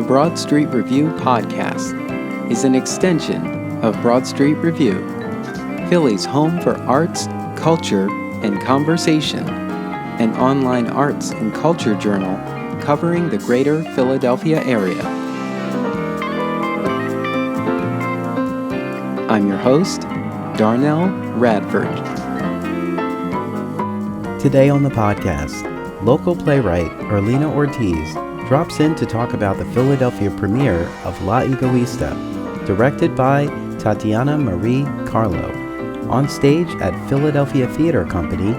Broad Street Review podcast is an extension of Broad Street Review, Philly's home for arts, culture, and conversation, an online arts and culture journal covering the greater Philadelphia area. I'm your host, Darnell Radford. Today on the podcast, local playwright Erlina Ortiz drops in to talk about the Philadelphia premiere of La Egoista, directed by Tatyana-Marie Carlo, on stage at Philadelphia Theater Company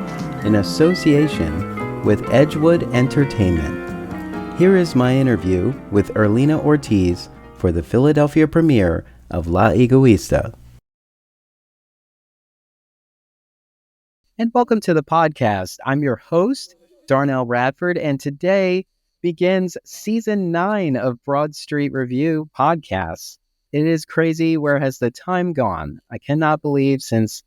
in association with Edgewood Entertainment. Here is my interview with Erlina Ortiz for the Philadelphia premiere of La Egoista. And welcome to the podcast. I'm your host, Darnell Radford, and today begins Season 9 of Broad Street Review podcasts. It is crazy. Where has the time gone? I cannot believe since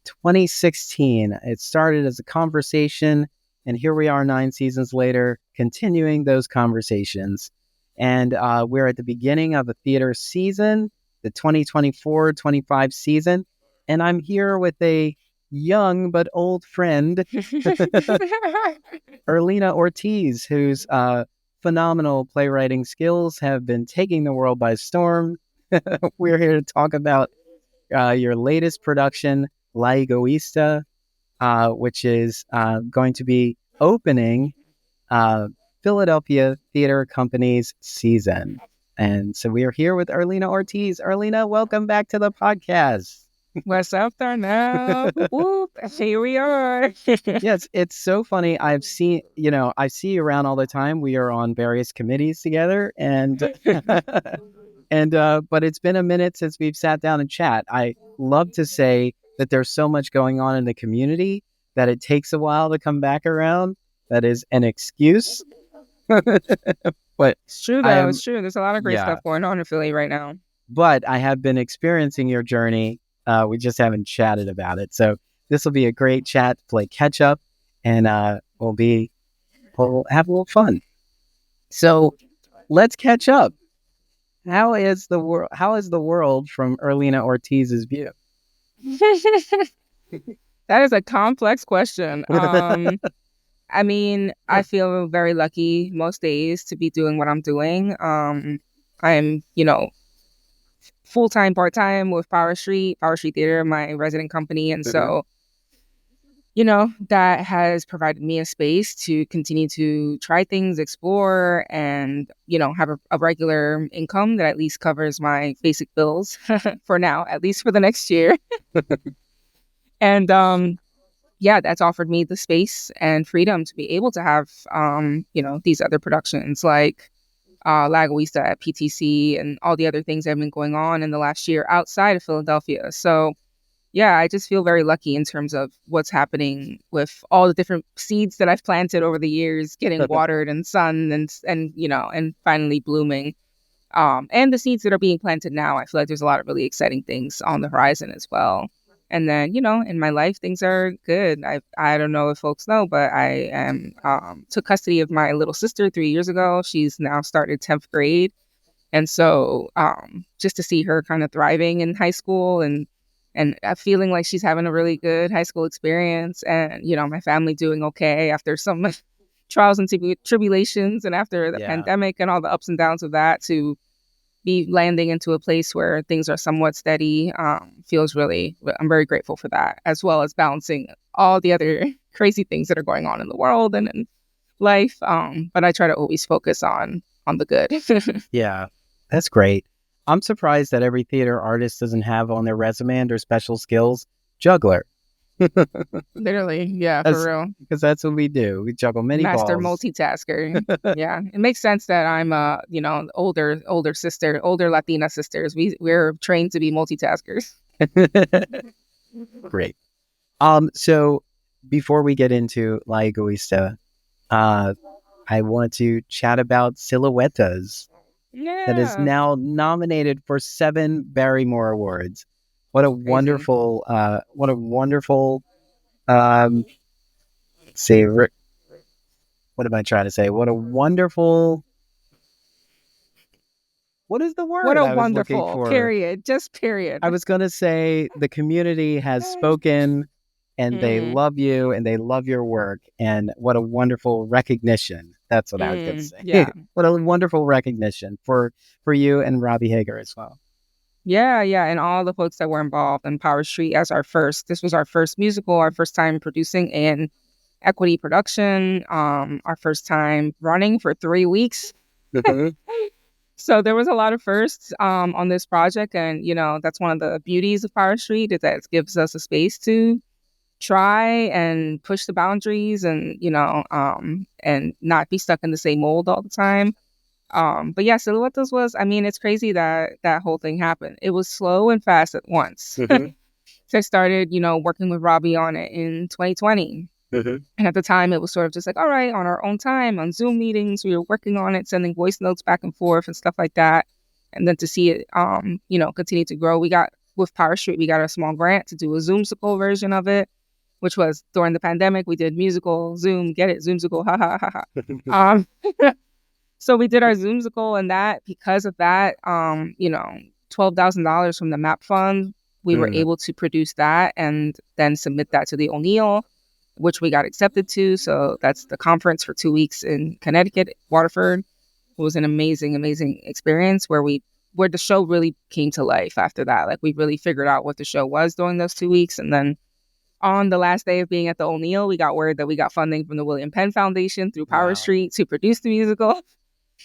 2016, it started as a conversation, and here we are 9 seasons later, continuing those conversations. And we're at the beginning of a theater season, the 2024-25 season, and I'm here with a young but old friend, Erlina Ortiz, whose phenomenal playwriting skills have been taking the world by storm. We're here to talk about your latest production, La Egoista, which is going to be opening Philadelphia Theater Company's season. And so we are here with Erlina Ortiz. Erlina, welcome back to the podcast. What's up there now? Whoop, here we are. Yes, it's so funny. I see you around all the time. We are on various committees together, and but it's been a minute since we've sat down and chat. I love to say that there's so much going on in the community that it takes a while to come back around. That is an excuse. But it's true, though. It's true. There's a lot of great stuff going on in Philly right now. But I have been experiencing your journey. We just haven't chatted about it. So this will be a great chat to play catch up, and we'll have a little fun. So let's catch up. How is the world from Erlina Ortiz's view? That is a complex question. I mean, I feel very lucky most days to be doing what I'm doing. I'm, full-time, part-time with Power Street Theater, my resident company. And so, that has provided me a space to continue to try things, explore, and, have a regular income that at least covers my basic bills for now, at least for the next year. And, that's offered me the space and freedom to be able to have, these other productions like La Egoista at PTC and all the other things that have been going on in the last year outside of Philadelphia. So, I just feel very lucky in terms of what's happening with all the different seeds that I've planted over the years, getting watered and sun and finally blooming. And the seeds that are being planted now, I feel like there's a lot of really exciting things on the horizon as well. And then, in my life, things are good. I don't know if folks know, but I took custody of my little sister 3 years ago. She's now started 10th grade. And so just to see her kind of thriving in high school and feeling like she's having a really good high school experience, and, my family doing okay after some trials and tribulations and after the pandemic and all the ups and downs of that, to be landing into a place where things are somewhat steady, feels really, I'm very grateful for that, as well as balancing all the other crazy things that are going on in the world and in life. But I try to always focus on the good. Yeah, that's great. I'm surprised that every theater artist doesn't have on their resume under special skills, juggler. Literally, for real. Because that's what we do. We juggle many Master balls. multitasker. Yeah, it makes sense that I'm older sister, older Latina sisters. We're trained to be multitaskers. Great. So before we get into La Egoista, I want to chat about Silhouettas. Yeah. That is now nominated for 7 Barrymore Awards. What a wonderful, what am I trying to say? What a wonderful what is the word What a I was looking wonderful for? period. Just period. I was going to say the community has spoken and they love you and they love your work. And what a wonderful recognition. That's what I was going to say. Yeah. What a wonderful recognition for you and Robbie Hager as well. Yeah, yeah. And all the folks that were involved in Power Street as this was our first musical, our first time producing in equity production, our first time running for 3 weeks. So there was a lot of firsts on this project. And, that's one of the beauties of Power Street, is that it gives us a space to try and push the boundaries and, and not be stuck in the same mold all the time. But yeah, so what this was, it's crazy that that whole thing happened. It was slow and fast at once. So I started, working with Robbie on it in 2020. And at the time, it was sort of just like, all right, on our own time, on Zoom meetings, we were working on it, sending voice notes back and forth and stuff like that. And then to see it, continue to grow, with Power Street, we got a small grant to do a Zoomsicle version of it, which was during the pandemic. We did musical, Zoom, get it, Zoomsicle, ha, ha, ha, ha. So we did our Zoomsicle, and that, because of that, $12,000 from the MAP fund, we were able to produce that and then submit that to the O'Neill, which we got accepted to. So that's the conference for 2 weeks in Connecticut, Waterford. It was an amazing, amazing experience where the show really came to life after that. Like, we really figured out what the show was during those 2 weeks. And then on the last day of being at the O'Neill, we got word that we got funding from the William Penn Foundation through Power Street to produce the musical.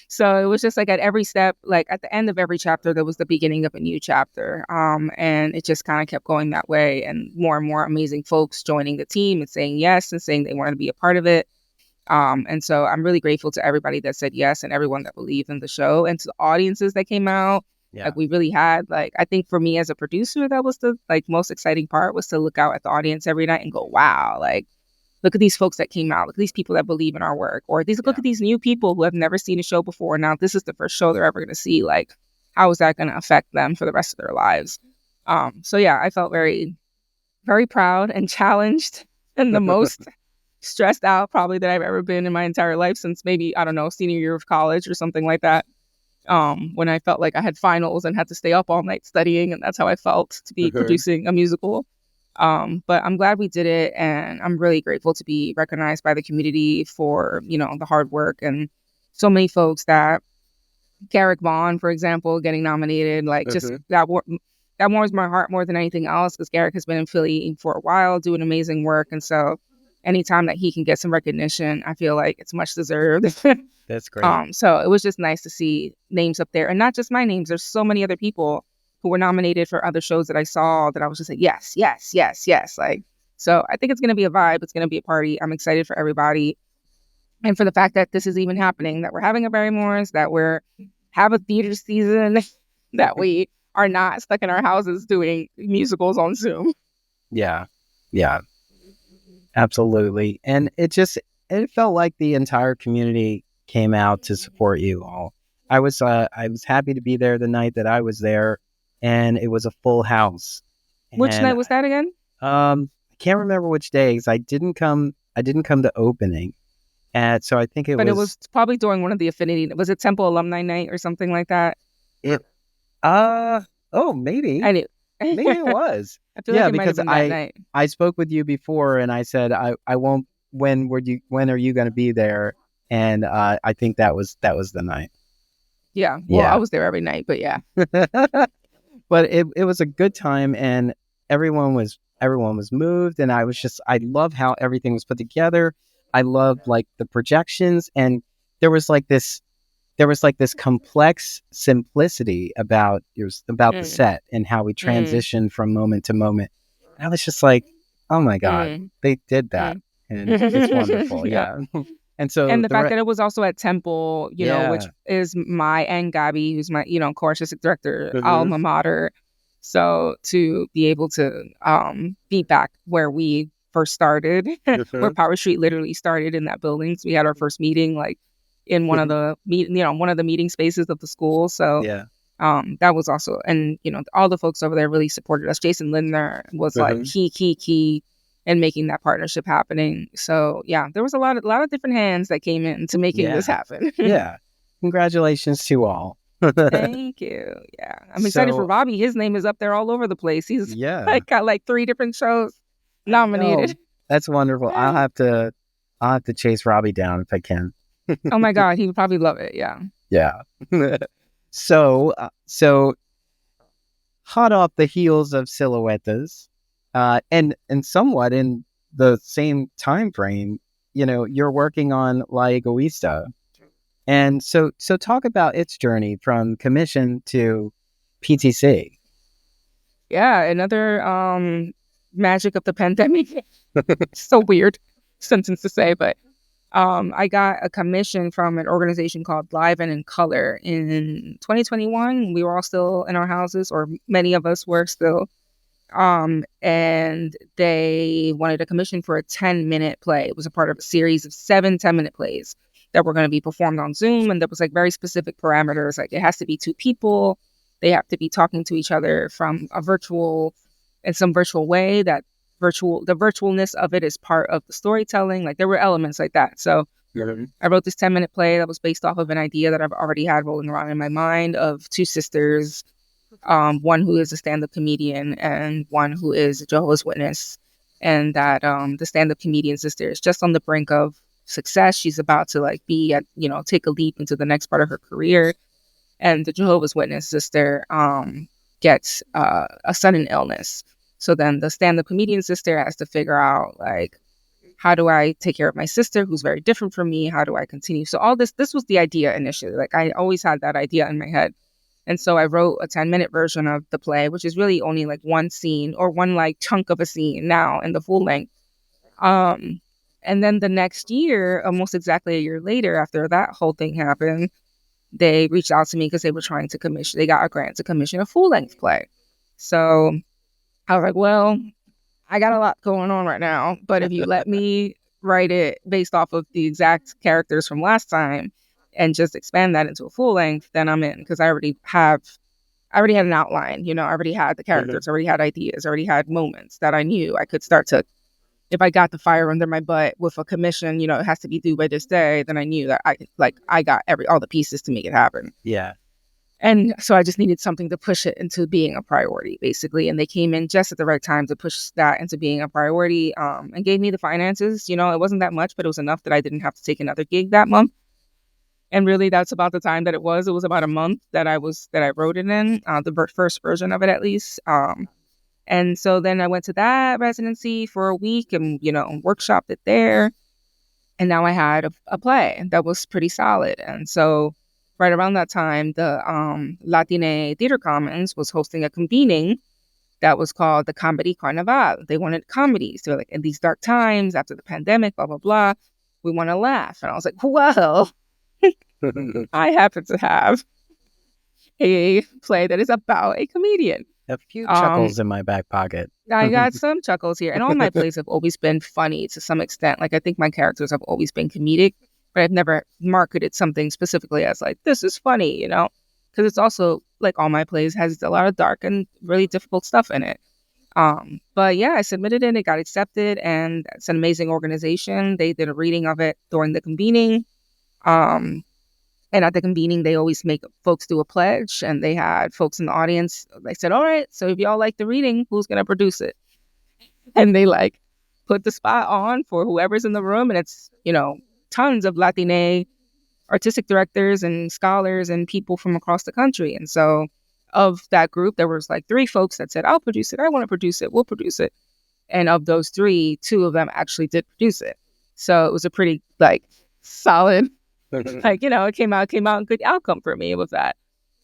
So it was just like at every step, like at the end of every chapter, there was the beginning of a new chapter. And it just kind of kept going that way, and more amazing folks joining the team and saying yes and saying they wanted to be a part of it. And so I'm really grateful to everybody that said yes and everyone that believed in the show, and to the audiences that came out. Yeah. Like, we really had, like, I think for me as a producer, that was the most exciting part, was to look out at the audience every night and go, wow, like, look at these folks that came out. Look at these people that believe in our work. Or look at these new people who have never seen a show before. Now this is the first show they're ever going to see. Like, how is that going to affect them for the rest of their lives? So yeah, I felt very, very proud and challenged, and the most stressed out probably that I've ever been in my entire life, since maybe, I don't know, senior year of college or something like that. When I felt like I had finals and had to stay up all night studying, and that's how I felt to be producing a musical. But I'm glad we did it, and I'm really grateful to be recognized by the community for, the hard work, and so many folks that Garrick Vaughn, for example, getting nominated, like, just that warms my heart more than anything else, because Garrick has been in Philly for a while doing amazing work. And so anytime that he can get some recognition, I feel like it's much deserved. That's great. So it was just nice to see names up there, and not just my names. There's so many other people who were nominated for other shows that I saw that I was just like, yes, yes, yes, yes. Like, so I think it's going to be a vibe. It's going to be a party. I'm excited for everybody. And for the fact that this is even happening, that we're having a Barrymore's, that have a theater season, that we are not stuck in our houses doing musicals on Zoom. Yeah. Yeah. Absolutely. And it felt like the entire community came out to support you all. I was happy to be there the night that I was there, and it was a full house. Which night was that again? I can't remember which day, because I didn't come to opening. And so I think it was probably during one of the affinity. Was it Temple Alumni Night or something like that? Maybe. Maybe it was. I feel like it might have been that night. I spoke with you before, and I said I won't. When are you going to be there? And I think that was the night. Yeah. Well, I was there every night, but yeah. But it was a good time, and everyone was moved, and I love how everything was put together. I love, like, the projections, and there was this complex simplicity about the set and how we transitioned from moment to moment. And I was just like, oh my God, they did that. And it's wonderful. Yeah. And the fact that it was also at Temple, which is my and Gabby, who's my, choreographic director, alma mater. So to be able to be back where we first started, where Power Street literally started, in that building. So we had our first meeting, like, in one of the one of the meeting spaces of the school. So that was also, and all the folks over there really supported us. Jason Lindner was like key in making that partnership happening. So yeah, there was a lot of different hands that came in to making this happen. Yeah. Congratulations to all. Thank you. Yeah. I'm excited for Robbie. His name is up there all over the place. He's got like 3 different shows nominated. That's wonderful. I'll have to chase Robbie down if I can. Oh my God, he would probably love it. Yeah. Yeah. So hot off the heels of Silhouettes, and somewhat in the same time frame, you're working on La Egoísta. And so talk about its journey from commission to PTC. Yeah, another magic of the pandemic. So weird sentence to say, but I got a commission from an organization called Live and in Color in 2021. We were all still in our houses, or many of us were still. And they wanted a commission for a 10-minute play. It was a part of a series of 7 10-minute plays that were going to be performed on Zoom. And there was like very specific parameters. Like it has to be 2 people. They have to be talking to each other from in some virtual way. The virtualness of it is part of the storytelling. Like there were elements like that. So I wrote this 10-minute play that was based off of an idea that I've already had rolling around in my mind of 2 sisters, one who is a stand-up comedian and one who is a Jehovah's Witness. And that the stand-up comedian sister is just on the brink of success. She's about to like take a leap into the next part of her career. And the Jehovah's Witness sister gets a sudden illness. So then the stand-up comedian sister has to figure out, like, how do I take care of my sister who's very different from me? How do I continue? So all this was the idea initially. Like I always had that idea in my head. And so I wrote a 10-minute version of the play, which is really only like one scene or one like chunk of a scene now in the full length. And then the next year, almost exactly a year later, after that whole thing happened, they reached out to me because they were trying to commission. They got a grant to commission a full-length play. So I was like, well, I got a lot going on right now, but if you let me write it based off of the exact characters from last time and just expand that into a full length, then I'm in, because I already had an outline. I already had the characters, I already had ideas, I already had moments that I knew I could start to, if I got the fire under my butt with a commission, it has to be due by this day, then I knew that I got all the pieces to make it happen. Yeah. And so I just needed something to push it into being a priority, basically. And they came in just at the right time to push that into being a priority, and gave me the finances. It wasn't that much, but it was enough that I didn't have to take another gig that month. And really, that's about the time that it was. It was about a month that I wrote it in, the first version of it, at least. And so then I went to that residency for a week and, workshopped it there. And now I had a play that was pretty solid. And so right around that time, the Latine Theater Commons was hosting a convening that was called the Comedy Carnival. They wanted comedies. They were like, in these dark times, after the pandemic, blah, blah, blah, we want to laugh. And I was like, well, I happen to have a play that is about a comedian. A few chuckles in my back pocket. I got some chuckles here. And all my plays have always been funny to some extent. Like, I think my characters have always been comedic, but I've never marketed something specifically as like, this is funny, because it's also, like all my plays, has a lot of dark and really difficult stuff in it. But yeah, I submitted it, it got accepted, and it's an amazing organization. They did a reading of it during the convening. And at the convening, they always make folks do a pledge, and they had folks in the audience. They said, all right, so if y'all like the reading, who's going to produce it? And they like put the spot on for whoever's in the room. And it's, tons of Latine artistic directors and scholars and people from across the country. And so of that group, there was like 3 folks that said, I'll produce it. I want to produce it. We'll produce it. And of those 3, 2 of them actually did produce it. So it was a pretty like solid, it came out a good outcome for me with that.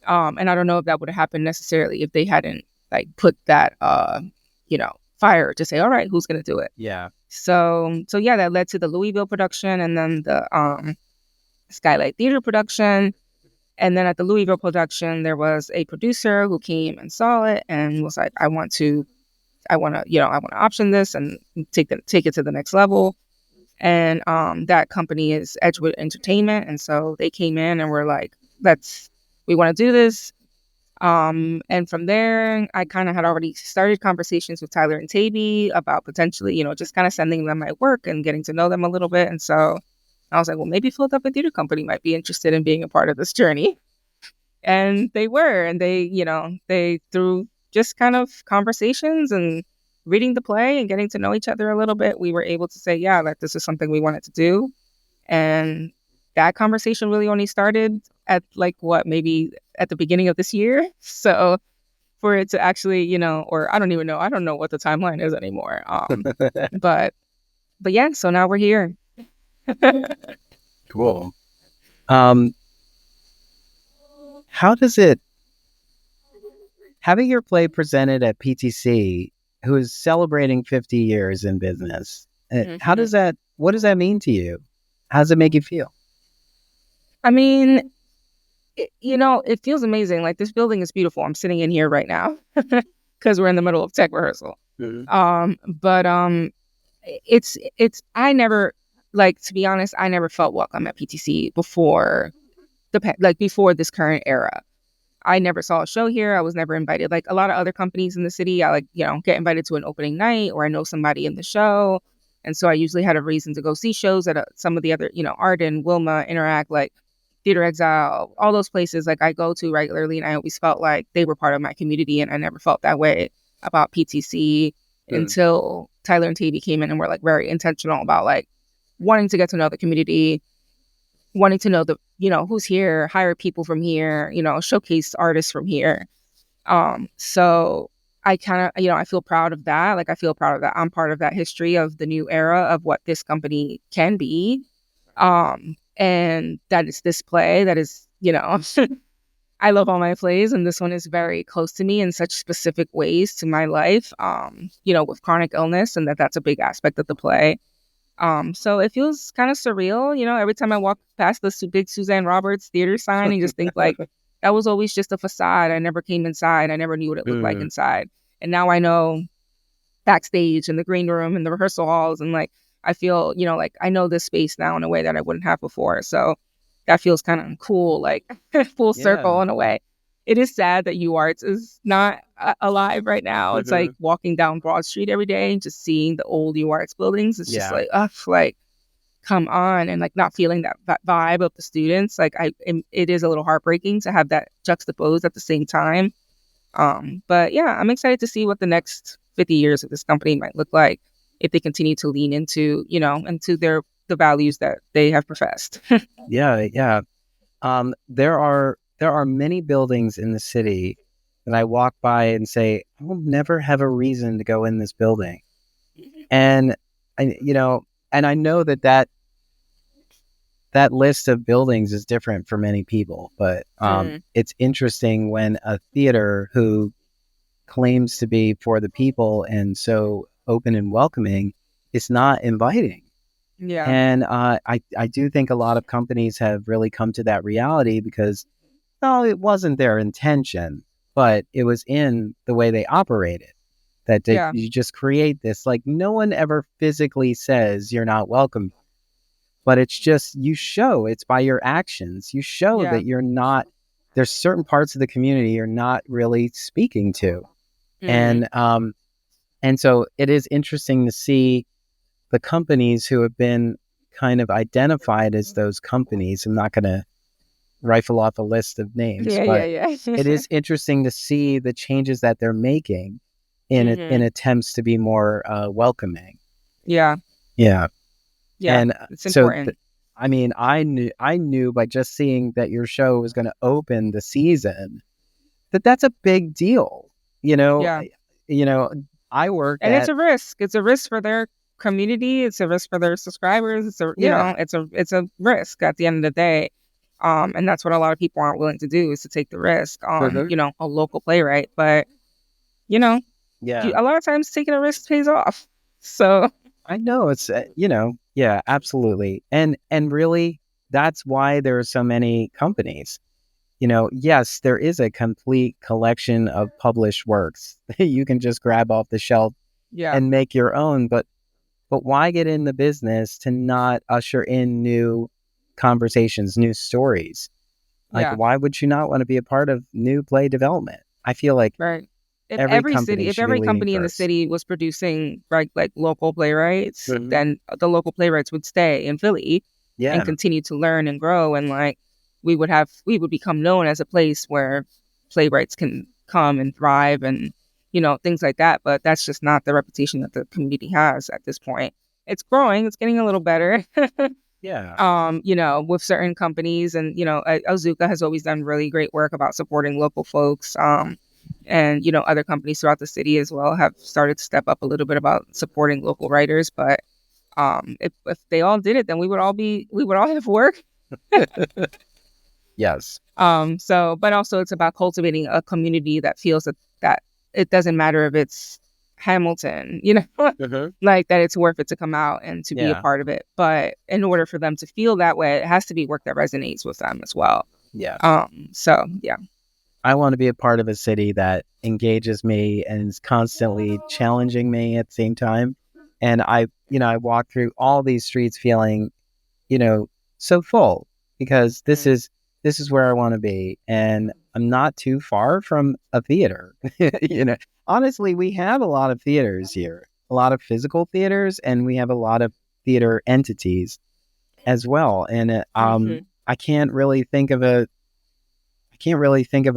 And I don't know if that would have happened necessarily if they hadn't like put that, fire to say, all right, who's going to do it? Yeah. So yeah, that led to the Louisville production, and then the Skylight Theater production. And then at the Louisville production, there was a producer who came and saw it and was like, I want to option this and take it to the next level. And that company is Edgewood Entertainment. And so they came in and were like, we want to do this. And from there, I kind of had already started conversations with Tyler and Taby about potentially, just kind of sending them my work and getting to know them a little bit. And so I was like, well, maybe Philadelphia Theater Company might be interested in being a part of this journey. And they were, and they through just kind of conversations and reading the play and getting to know each other a little bit, we were able to say, yeah, like this is something we wanted to do. And that conversation really only started at like maybe at the beginning of this year. So for it to actually, or I don't know what the timeline is anymore. But yeah, so now we're here. Cool. How does it, having your play presented at PTC, who is celebrating 50 years in business, what does that mean to you? How does it make you feel? I mean, it feels amazing. Like, this building is beautiful. I'm sitting in here right now because we're in the middle of tech rehearsal. But I never, like, to be honest, I never felt welcome at PTC before before this current era. I never saw a show here. I was never invited. Like a lot of other companies in the city, I get invited to an opening night, or I know somebody in the show. And so I usually had a reason to go see shows at some of the other, Arden, Wilma, Interact, like Theater Exile, all those places like I go to regularly. And I always felt like they were part of my community. And I never felt that way about PTC until Tyler and Tavy came in and were like very intentional about like wanting to get to know the community, wanting to know who's here, hire people from here, showcase artists from here. So I kind of, I feel proud of that. Like, I feel proud of that. I'm part of that history of the new era of what this company can be. And that is this play that is, I love all my plays, and this one is very close to me in such specific ways to my life, with chronic illness, and that's a big aspect of the play. So it feels kind of surreal, every time I walk past the big Suzanne Roberts theater sign and just think like, that was always just a facade. I never came inside. I never knew what it looked like inside. And now I know backstage and the green room and the rehearsal halls. And like, I feel, like I know this space now in a way that I wouldn't have before. So that feels kind of cool, like full circle in a way. It is sad that UArts is not alive right now. It's like walking down Broad Street every day and just seeing the old UArts buildings. It's just like, come on, and like not feeling that vibe of the students. Like it is a little heartbreaking to have that juxtaposed at the same time. But yeah, I'm excited to see what the next 50 years of this company might look like if they continue to lean into, into the values that they have professed. Yeah. There are many buildings in the city that I walk by and say, I will never have a reason to go in this building. And I know that list of buildings is different for many people, but it's interesting when a theater who claims to be for the people and so open and welcoming is not inviting. Yeah. And I do think a lot of companies have really come to that reality because, no, it wasn't their intention, but it was in the way they operated. You just create this, like, no one ever physically says you're not welcome, but it's just, it's by your actions. You show that you're not, there's certain parts of the community you're not really speaking to. And so it is interesting to see the companies who have been kind of identified as those companies. I'm not going to rifle off a list of names, but it is interesting to see the changes that they're making in attempts to be more welcoming. Yeah. And it's important. I knew by just seeing that your show was going to open the season that's a big deal. I work and it's a risk. It's a risk for their community. It's a risk for their subscribers. It's a risk at the end of the day. And that's what a lot of people aren't willing to do, is to take the risk on, a local playwright. But, a lot of times taking a risk pays off. So I know it's, absolutely. And really, that's why there are so many companies. Yes, there is a complete collection of published works that you can just grab off the shelf and make your own. But why get in the business to not usher in new conversations, new stories? Like, why would you not want to be a part of new play development? I feel like if every company in the city was producing like local playwrights, then the local playwrights would stay in Philly and continue to learn and grow. And like, we would become known as a place where playwrights can come and thrive and, things like that. But that's just not the reputation that the community has at this point. It's growing. It's getting a little better. Yeah. With certain companies, and, Azuka has always done really great work about supporting local folks. And, other companies throughout the city as well have started to step up a little bit about supporting local writers. But if they all did it, then we would all have work. Yes. But also it's about cultivating a community that feels that it doesn't matter if it's Hamilton, like that it's worth it to come out and to be a part of it. But in order for them to feel that way, it has to be work that resonates with them as well. Yeah. So yeah. I want to be a part of a city that engages me and is constantly challenging me at the same time. And I walk through all these streets feeling, so full, because this is where I want to be. And I'm not too far from a theater. Honestly, we have a lot of theaters here, a lot of physical theaters, and we have a lot of theater entities as well. And I can't really think of a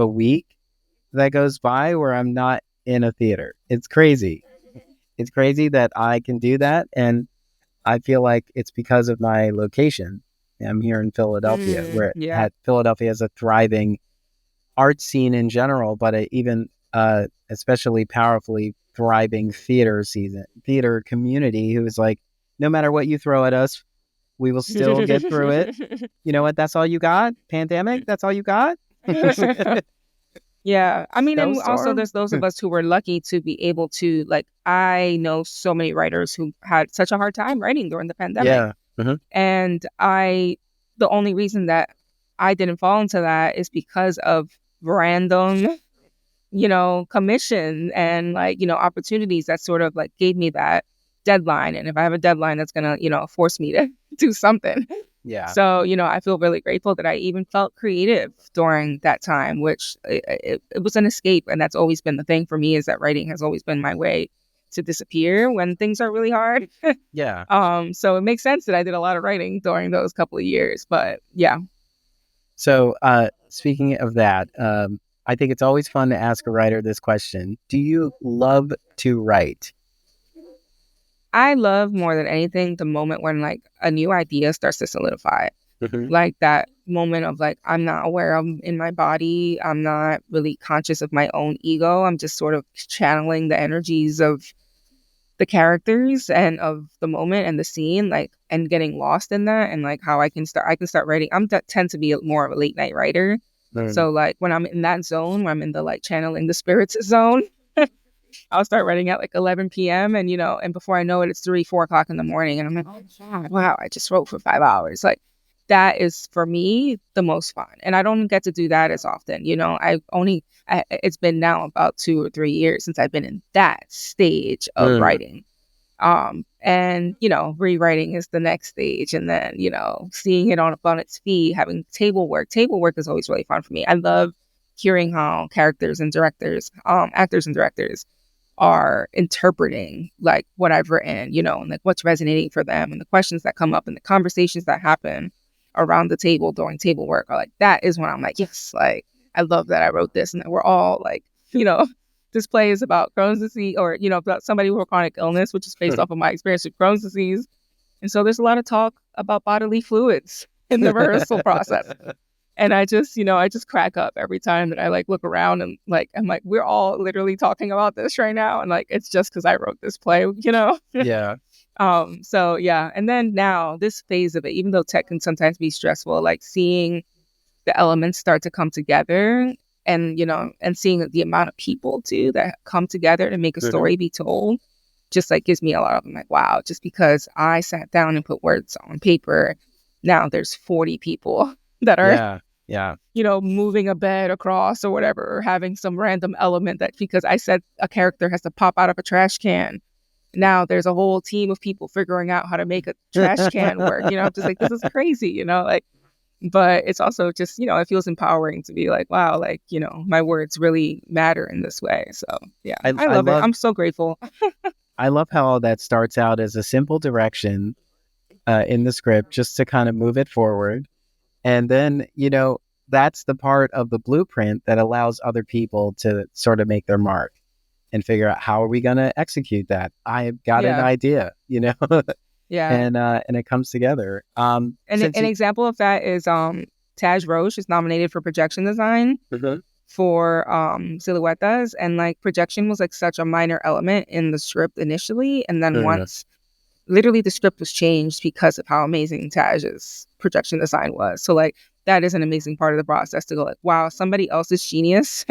week that goes by where I'm not in a theater. It's crazy. It's crazy that I can do that. And I feel like it's because of my location. I'm here in Philadelphia, where Philadelphia has a thriving art scene in general, but even especially powerfully thriving theater community who is like, no matter what you throw at us, we will still get through it. You know what? That's all you got? Pandemic? That's all you got? Yeah. I mean, and also there's those of us who were lucky to be able to, like, I know so many writers who had such a hard time writing during the pandemic. Yeah. Mm-hmm. And the only reason that I didn't fall into that is because of random, commission and opportunities that sort of like gave me that deadline. And if I have a deadline, that's going to, force me to do something. Yeah. So, I feel really grateful that I even felt creative during that time, which it was an escape. And that's always been the thing for me, is that writing has always been my way to disappear when things are really hard. Yeah. So it makes sense that I did a lot of writing during those couple of years, but yeah. So speaking of that, I think it's always fun to ask a writer this question. Do you love to write? I love more than anything the moment when like a new idea starts to solidify. Like that moment of like, I'm not aware of in my body. I'm not really conscious of my own ego. I'm just sort of channeling the energies of the characters and of the moment and the scene, like, and getting lost in that, and like how I can start writing. Tend to be more of a late night writer. So like when I'm in that zone, where I'm in the like channeling the spirits zone, I'll start writing at like 11 p.m. and and before I know it, it's 3-4 o'clock in the morning, and I'm like, oh God, wow, I just wrote for 5 hours. Like that is for me the most fun, and I don't get to do that as often. It's been now about 2 or 3 years since I've been in that stage of writing. And rewriting is the next stage, and then seeing it on its feet, having table work is always really fun for me. I love hearing how actors and directors are interpreting like what I've written, and like what's resonating for them, and the questions that come up and the conversations that happen around the table during table work are like, that is when I'm like, yes, like I love that I wrote this, and that we're all like, this play is about Crohn's disease, or about somebody with chronic illness, which is based off of my experience with Crohn's disease. And so there's a lot of talk about bodily fluids in the rehearsal process. And I just crack up every time that I like look around, and like I'm like, we're all literally talking about this right now, and like it's just because I wrote this play, Yeah. So yeah, and then now this phase of it, even though tech can sometimes be stressful, like seeing the elements start to come together, and and seeing the amount of people too that come together to make a story be told, just like gives me a lot of, I'm like, wow, just because I sat down and put words on paper, now there's 40 people that are moving a bed across or whatever, or having some random element that because I said a character has to pop out of a trash can, now there's a whole team of people figuring out how to make a trash can work. I'm just like, this is crazy, like, but it's also just, it feels empowering to be like, wow, like, my words really matter in this way. So yeah, I love it. I'm so grateful. I love how all that starts out as a simple direction in the script, just to kind of move it forward. And then, that's the part of the blueprint that allows other people to sort of make their mark and figure out how are we going to execute that. I've got an Yeah. idea, Yeah. and it comes together. And an example of that is Taj Roche is nominated for projection design for Silhouetas, and like projection was like such a minor element in the script initially, and then once literally the script was changed because of how amazing Taj's projection design was. So like that is an amazing part of the process to go like, wow, somebody else's genius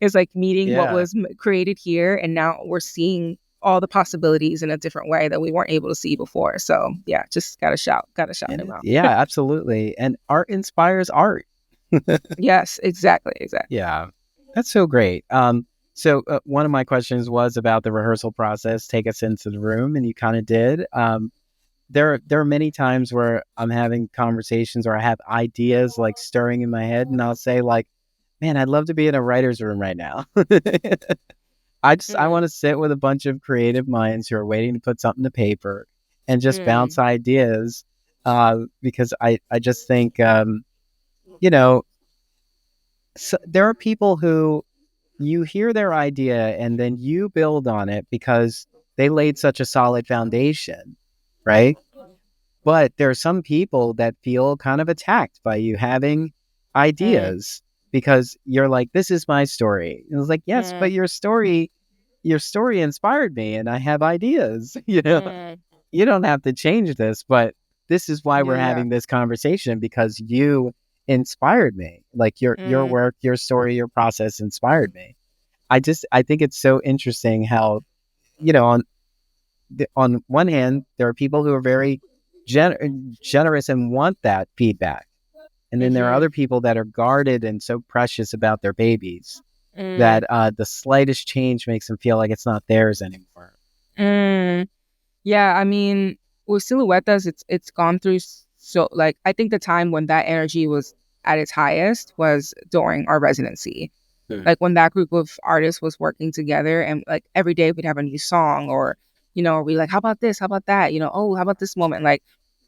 is like meeting what was created here, and now we're seeing all the possibilities in a different way that we weren't able to see before. So yeah, just gotta shout him out. Yeah, absolutely. And art inspires art. Yes, exactly. Yeah, that's so great. So one of my questions was about the rehearsal process. Take us into the room, and you kind of did. There are many times where I'm having conversations or I have ideas like stirring in my head, and I'll say like, man, I'd love to be in a writer's room right now. I want to sit with a bunch of creative minds who are waiting to put something to paper and just bounce ideas, because I just think, so there are people who you hear their idea and then you build on it because they laid such a solid foundation, right? But there are some people that feel kind of attacked by you having ideas because you're like, this is my story. And it's like, yes, but your story inspired me and I have ideas, You don't have to change this, but this is why we're having this conversation, because you inspired me. Like your work, your story, your process inspired me. I think it's so interesting how, on one hand, there are people who are very generous and want that feedback. And then there are other people that are guarded and so precious about their babies that the slightest change makes them feel like it's not theirs anymore. Yeah, I mean, with Silhouetas, it's gone through so like I think the time when that energy was at its highest was during our residency. Like when that group of artists was working together, and like every day we'd have a new song, or we like, how about this, how about that, oh, how about this moment. Like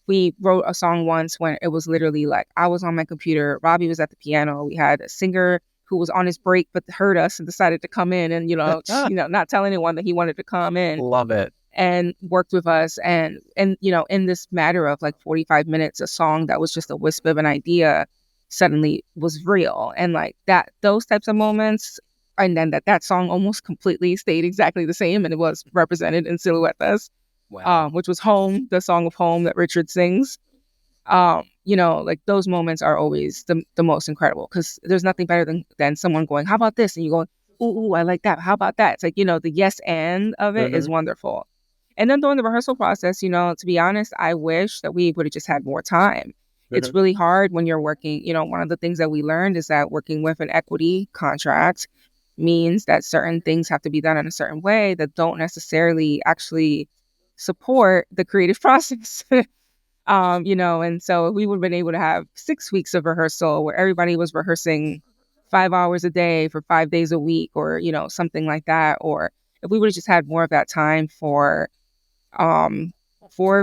we wrote a song once when it was literally like I was on my computer, Robbie was at the piano, we had a singer who was on his break but heard us and decided to come in and not tell anyone that he wanted to come in. Love it. And worked with us, and in this matter of like 45 minutes, a song that was just a wisp of an idea suddenly was real. And like those types of moments, and then that song almost completely stayed exactly the same, and it was represented in Silhouetas. Wow. Which was Home, the song of Home that Richard sings. Like those moments are always the most incredible, because there's nothing better than someone going, how about this? And you go, ooh, I like that. How about that? It's like, the yes and of it is wonderful. And then during the rehearsal process, to be honest, I wish that we would have just had more time. It's really hard when you're working. One of the things that we learned is that working with an equity contract means that certain things have to be done in a certain way that don't necessarily actually support the creative process. And so we would have been able to have 6 weeks of rehearsal where everybody was rehearsing 5 hours a day for 5 days a week, or, something like that. Or if we would have just had more of that time for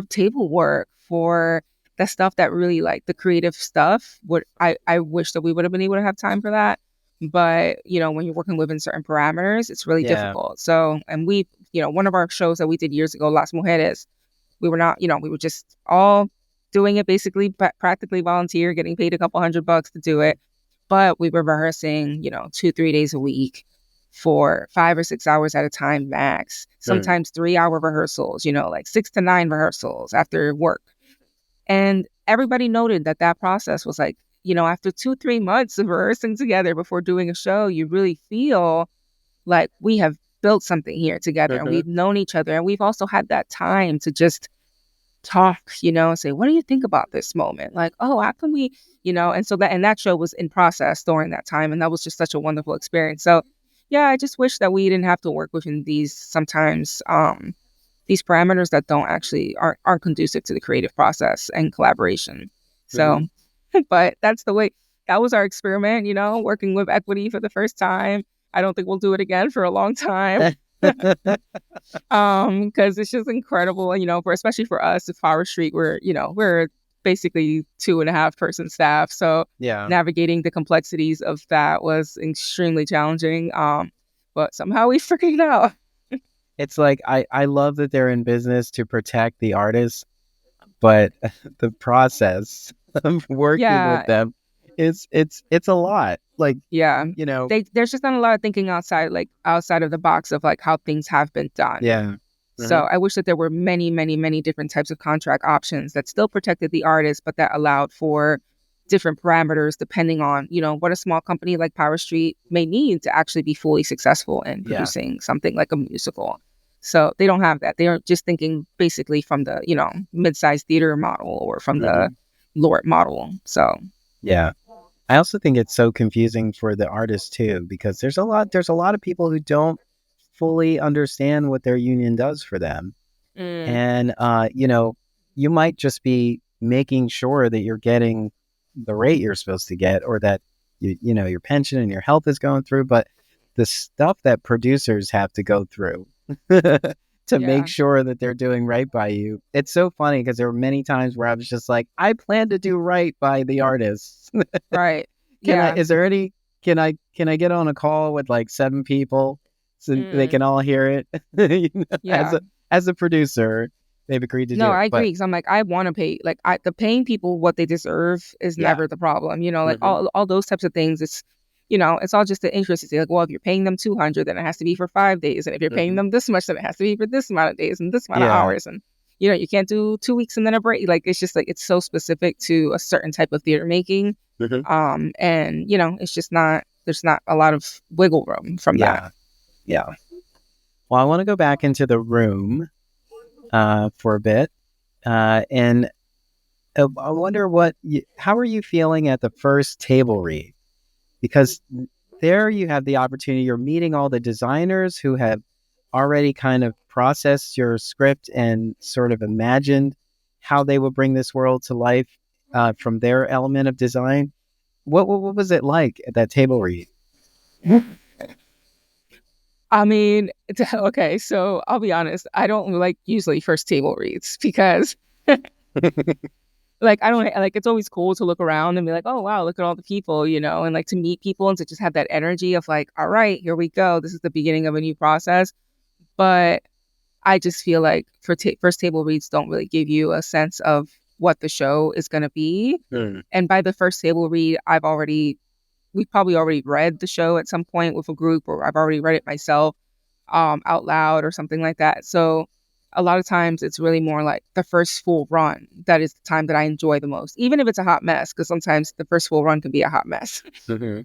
table work, for the stuff that really, like the creative stuff, I wish that we would have been able to have time for that. But, when you're working within certain parameters, it's really difficult. So, and we, one of our shows that we did years ago, Las Mujeres, we were not, we were just all doing it basically, practically volunteer, getting paid a couple $100 to do it. But we were rehearsing, 2-3 days a week for 5 or 6 hours at a time max, sometimes 3-hour rehearsals, like 6 to 9 rehearsals after work. And everybody noted that process was like, after 2-3 months of rehearsing together before doing a show, you really feel like we have built something here together, and we've known each other, and we've also had that time to just talk, and say, what do you think about this moment? Like, oh, how can we, and so that show was in process during that time, and that was just such a wonderful experience. So yeah, I just wish that we didn't have to work within these sometimes these parameters that aren't conducive to the creative process and collaboration. So but that's the way. That was our experiment, working with equity for the first time. I don't think we'll do it again for a long time. Because it's just incredible, especially for us at Flower Street, we're basically 2.5-person staff. So navigating the complexities of that was extremely challenging. But somehow we figured it out. It's like, I love that they're in business to protect the artists, but the process of working with them, it's a lot. Like, there's just not a lot of thinking outside of the box of like how things have been done. Yeah. So I wish that there were many, many, many different types of contract options that still protected the artist, but that allowed for different parameters depending on, what a small company like Power Street may need to actually be fully successful in producing something like a musical. So they don't have that. They are just thinking basically from the, mid-sized theater model or from the LORT model. So yeah. I also think it's so confusing for the artists too, because there's a lot of people who don't fully understand what their union does for them. And you might just be making sure that you're getting the rate you're supposed to get, or that your pension and your health is going through, but the stuff that producers have to go through to make sure that they're doing right by you. It's so funny because there were many times where I was just like, I plan to do right by the artists. Right. Can I get on a call with like 7 people so they can all hear it? As a producer, they've agreed to do it. No, I agree. Because I'm like, I want to pay, like, the paying people what they deserve is never the problem. Like all those types of things. It's, it's all just the interest. It's like, well, if you're paying them $200, then it has to be for 5 days. And if you're paying them this much, then it has to be for this amount of days and this amount of hours. And, you can't do 2 weeks and then a break. Like, it's just like, it's so specific to a certain type of theater making. And, it's just not, there's not a lot of wiggle room from that. Yeah. Well, I want to go back into the room for a bit. And I wonder how are you feeling at the first table read? Because there you have the opportunity, you're meeting all the designers who have already kind of processed your script and sort of imagined how they will bring this world to life from their element of design. What was it like at that table read? I mean, okay, so I'll be honest. I don't like usually first table reads because like, I don't like, it's always cool to look around and be like, oh, wow, look at all the people, and like to meet people and to just have that energy of like, all right, here we go. This is the beginning of a new process. But I just feel like first table reads don't really give you a sense of what the show is going to be. And by the first table read, we've probably already read the show at some point with a group, or I've already read it myself out loud or something like that. So a lot of times it's really more like the first full run. That is the time that I enjoy the most, even if it's a hot mess, because sometimes the first full run can be a hot mess.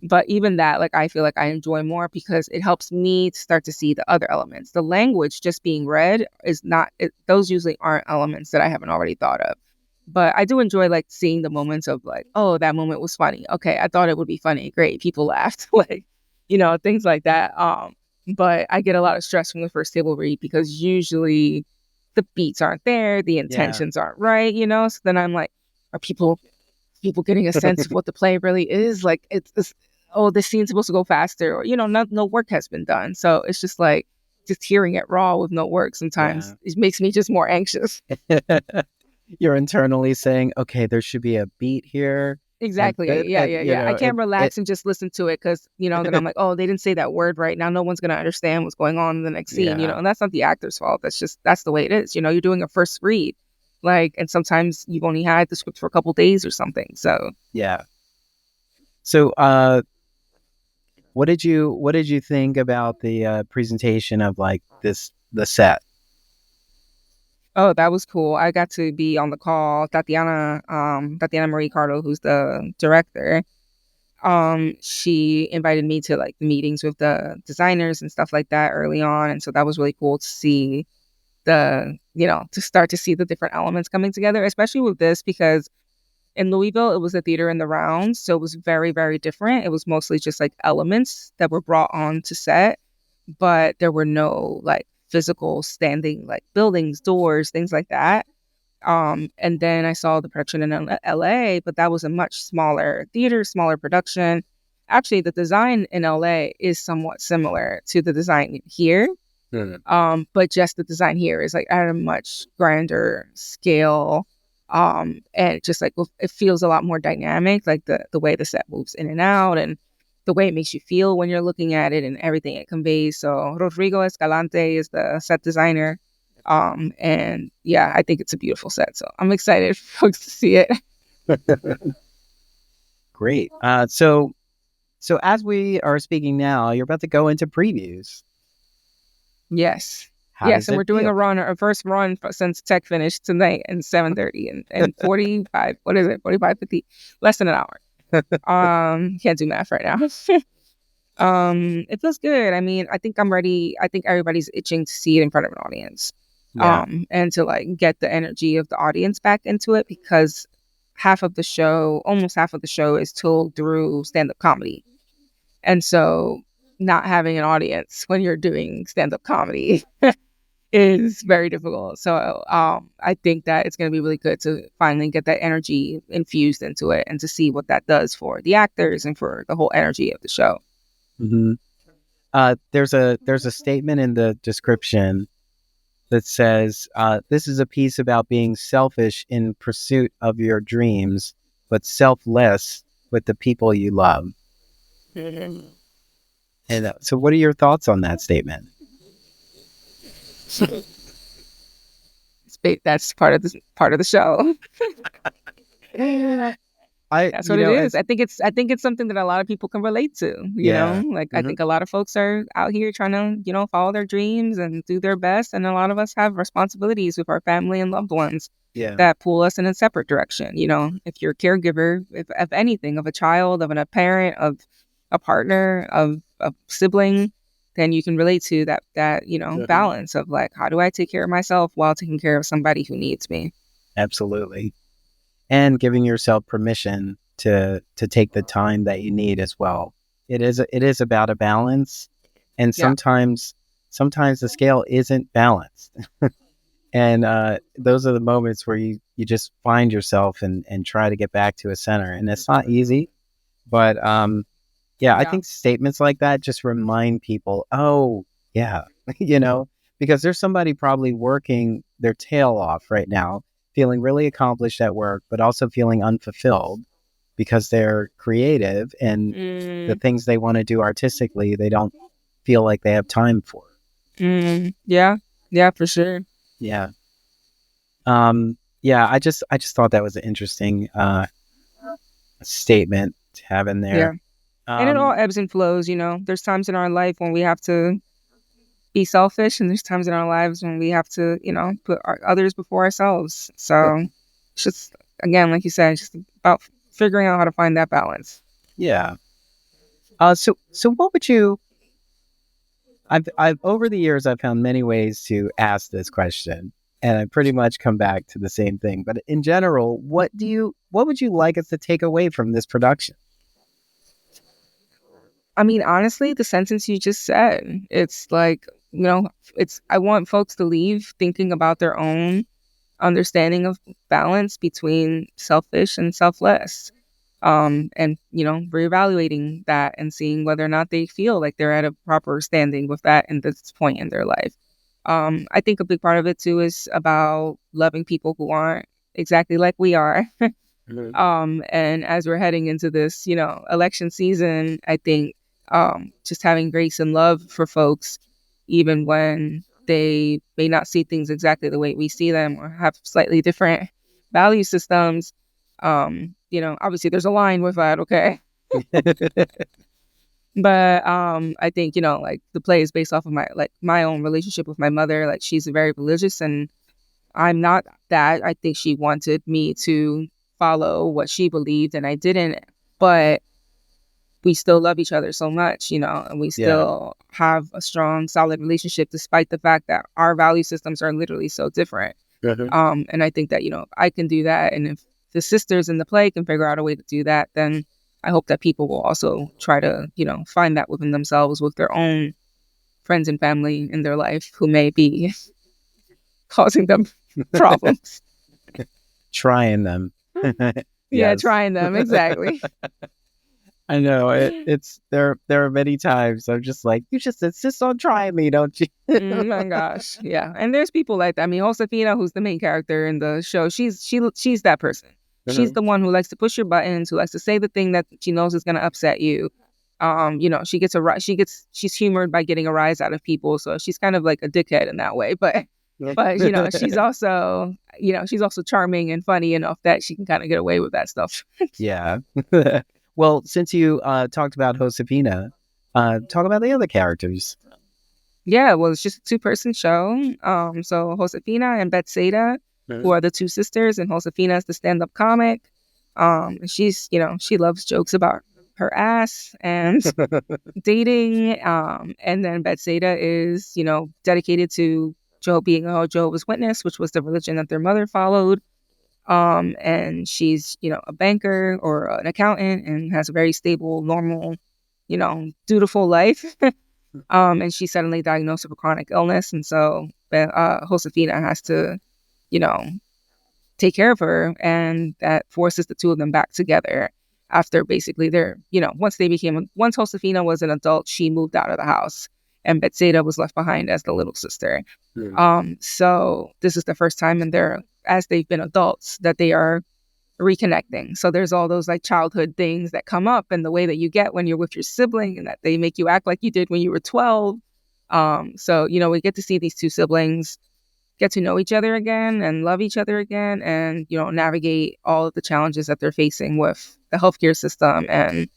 But even that, like, I feel like I enjoy more because it helps me to start to see the other elements. The language just being read is not, those usually aren't elements that I haven't already thought of. But I do enjoy like seeing the moments of like, oh, that moment was funny. Okay, I thought it would be funny. Great, people laughed. Like, things like that. But I get a lot of stress from the first table read because usually the beats aren't there, the intentions aren't right, So then I'm like, are people getting a sense of what the play really is? Like, it's this scene's supposed to go faster, or no work has been done. So it's just like just hearing it raw with no work. Sometimes it makes me just more anxious. You're internally saying, okay, there should be a beat here. Exactly. Yeah. I can't relax and just listen to it because, then I'm like, oh, they didn't say that word right. Now no one's going to understand what's going on in the next scene, and that's not the actor's fault. That's the way it is. You're doing a first read, like, and sometimes you've only had the script for a couple days or something. So, yeah. So, what did you think about the presentation of like the set? Oh, that was cool. I got to be on the call. Tatyana-Marie Carlo, who's the director, she invited me to like meetings with the designers and stuff like that early on. And so that was really cool to see to start to see the different elements coming together, especially with this, because in Louisville, it was a theater in the rounds. So it was very, very different. It was mostly just like elements that were brought on to set, but there were no like physical standing like buildings, doors, things like that. And then I saw the production in LA, but that was a much smaller theater, smaller production. Actually, the design in LA is somewhat similar to the design here. But just the design here is like at a much grander scale. And just like it feels a lot more dynamic, like the way the set moves in and out and the way it makes you feel when you're looking at it and everything it conveys. So Rodrigo Escalante is the set designer. And yeah, I think it's a beautiful set. So I'm excited for folks to see it. Great. So as we are speaking now, you're about to go into previews. Yes. How yes, does and it we're doing feel? a first run since tech finished tonight at 7:30 and 45. What is it? 45, 50, less than an hour. Can't do math right now. It feels good. I mean, I think I'm ready. I think everybody's itching to see it in front of an audience. Yeah. And to like get the energy of the audience back into it, because almost half of the show is told through stand-up comedy. And so not having an audience when you're doing stand-up comedy is very difficult. So I think that it's going to be really good to finally get that energy infused into it and to see what that does for the actors and for the whole energy of the show. Mm-hmm. There's a statement in the description that says, this is a piece about being selfish in pursuit of your dreams, but selfless with the people you love. Mm-hmm. And so what are your thoughts on that statement? That's part of the show. That's what it is. I think it's something that a lot of people can relate to, you know? Like I think a lot of folks are out here trying to, follow their dreams and do their best. And a lot of us have responsibilities with our family and loved ones that pull us in a separate direction. If you're a caregiver, if of anything, of a child, of a parent, of a partner, of a sibling, then you can relate to that balance of like, how do I take care of myself while taking care of somebody who needs me? Absolutely. And giving yourself permission to take the time that you need as well. It is about a balance, and sometimes the scale isn't balanced. And those are the moments where you just find yourself and try to get back to a center, and it's not easy. But I think statements like that just remind people, oh yeah, because there's somebody probably working their tail off right now, feeling really accomplished at work, but also feeling unfulfilled because they're creative and the things they want to do artistically, they don't feel like they have time for. Yeah, for sure. Yeah. I just thought that was an interesting statement to have in there. Yeah. And it all ebbs and flows, There's times in our life when we have to be selfish, and there's times in our lives when we have to, put others before ourselves. So it's just, again, like you said, it's just about figuring out how to find that balance. Yeah. So what would you? I've over the years I've found many ways to ask this question, and I pretty much come back to the same thing. But in general, what would you like us to take away from this production? I mean, honestly, the sentence you just said, it's like, I want folks to leave thinking about their own understanding of balance between selfish and selfless. And, reevaluating that and seeing whether or not they feel like they're at a proper standing with that in this point in their life. I think a big part of it too is about loving people who aren't exactly like we are. And as we're heading into this, election season, I think just having grace and love for folks, even when they may not see things exactly the way we see them or have slightly different value systems. Obviously there's a line with that, okay? But I think, like the play is based off of my own relationship with my mother. Like she's very religious and I'm not that. I think she wanted me to follow what she believed and I didn't, but we still love each other so much, and we still have a strong, solid relationship despite the fact that our value systems are literally so different. And I think that, if I can do that, and if the sisters in the play can figure out a way to do that, then I hope that people will also try to, find that within themselves with their own friends and family in their life who may be causing them problems. Trying them. Yeah, trying them, exactly. I know it's there. There are many times I'm just like, you just insist on trying me, don't you? My gosh, yeah. And there's people like that. I mean, Josefina, who's the main character in the show, she's that person. She's the one who likes to push your buttons, who likes to say the thing that she knows is going to upset you. She gets she's humored by getting a rise out of people, so she's kind of like a dickhead in that way. But she's also charming and funny enough that she can kind of get away with that stuff. Yeah. Well, since you talked about Josefina, talk about the other characters. Yeah, well, it's just a 2-person show. So Josefina and Betseda, who are the 2 sisters, and Josefina is the stand-up comic. She's, she loves jokes about her ass and dating. And then Betseda is, dedicated to being a Jehovah's Witness, which was the religion that their mother followed. And she's, a banker or an accountant and has a very stable, normal, dutiful life. And she's suddenly diagnosed with a chronic illness. And so Josefina has to, take care of her. And that forces the 2 of them back together after basically once Josefina was an adult, she moved out of the house and Betseda was left behind as the little sister. So this is the first time as they've been adults that they are reconnecting. So there's all those like childhood things that come up and the way that you get when you're with your sibling and that they make you act like you did when you were 12. So we get to see these 2 siblings get to know each other again and love each other again and, navigate all of the challenges that they're facing with the healthcare system and,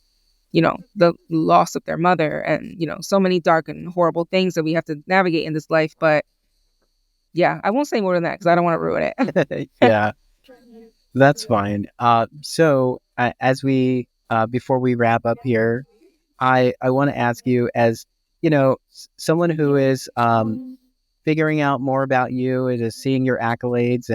the loss of their mother and, so many dark and horrible things that we have to navigate in this life. But yeah, I won't say more than that because I don't want to ruin it. Yeah, that's fine. So as we, before we wrap up here, I want to ask you as, someone who is, figuring out more about you and just seeing your accolades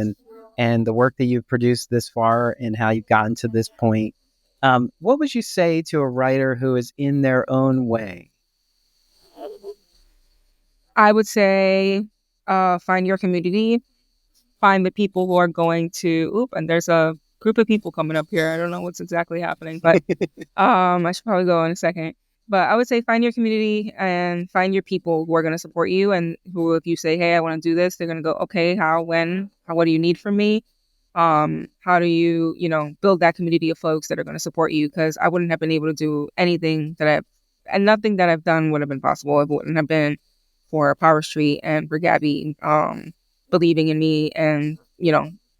and the work that you've produced this far and how you've gotten to this point. What would you say to a writer who is in their own way? I would say find your community, find the people who are going to, and there's a group of people coming up here. I don't know what's exactly happening, but I should probably go in a second. But I would say find your community and find your people who are going to support you and who, if you say, hey, I want to do this, they're going to go, okay, how, when, what do you need from me? How do you, build that community of folks that are going to support you? Because I wouldn't have been able to do anything and nothing that I've done would have been possible. It wouldn't have been for Power Street and for Gabby believing in me and,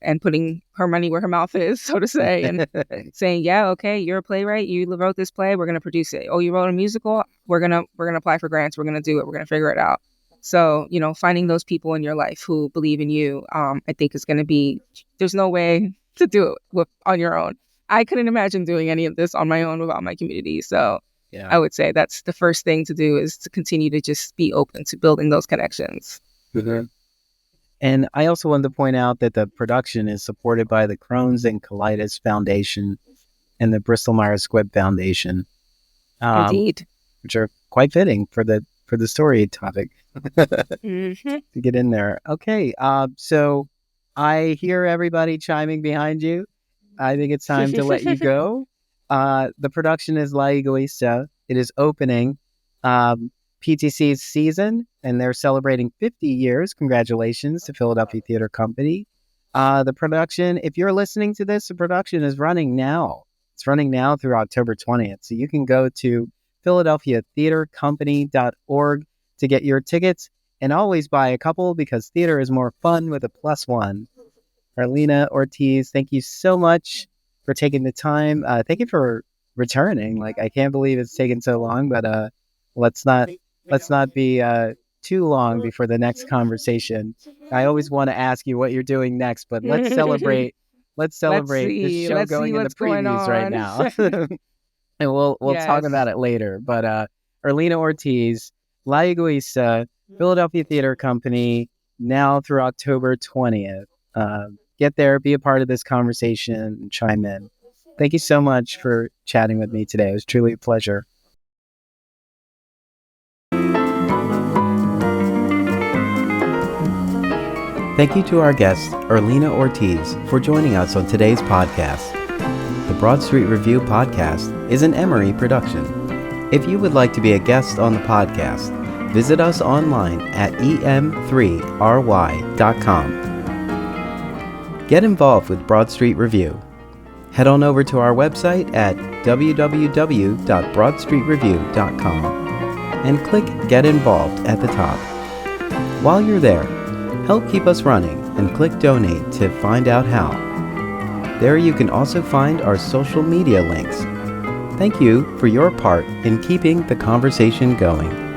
and putting her money where her mouth is, so to say, and saying, yeah, okay, you're a playwright. You wrote this play. We're going to produce it. Oh, you wrote a musical. We're going to apply for grants. We're going to do it. We're going to figure it out. So, finding those people in your life who believe in you, I think is going to be, there's no way to do it on your own. I couldn't imagine doing any of this on my own without my community. So yeah. I would say that's the first thing to do is to continue to just be open to building those connections. Mm-hmm. And I also wanted to point out that the production is supported by the Crohn's and Colitis Foundation and the Bristol Myers Squibb Foundation. Indeed. Which are quite fitting for the story topic mm-hmm. to get in there. Okay, so I hear everybody chiming behind you. I think it's time to let you go. The production is La Egoista. It is opening PTC's season, and they're celebrating 50 years. Congratulations to Philadelphia Theater Company. The production, if you're listening to this, the production is running now. It's running now through October 20th. So you can go to philadelphiatheatercompany.org to get your tickets and always buy a couple because theater is more fun with a +1. Erlina Ortiz, thank you so much for taking the time. Thank you for returning. I can't believe it's taken so long, but let's not be too long before the next conversation. I always want to ask you what you're doing next, but let's celebrate. Let's celebrate the show going in the previews right now. And we'll talk about it later. But Erlina Ortiz, La Egoista, Philadelphia Theater Company, now through October 20th. Get there, be a part of this conversation, and chime in. Thank you so much for chatting with me today. It was truly a pleasure. Thank you to our guest, Erlina Ortiz, for joining us on today's podcast. The Broad Street Review podcast is an Emory production. If you would like to be a guest on the podcast, visit us online at em3ry.com. Get involved with Broad Street Review. Head on over to our website at www.broadstreetreview.com and click Get Involved at the top. While you're there, help keep us running and click Donate to find out how. There you can also find our social media links. Thank you for your part in keeping the conversation going.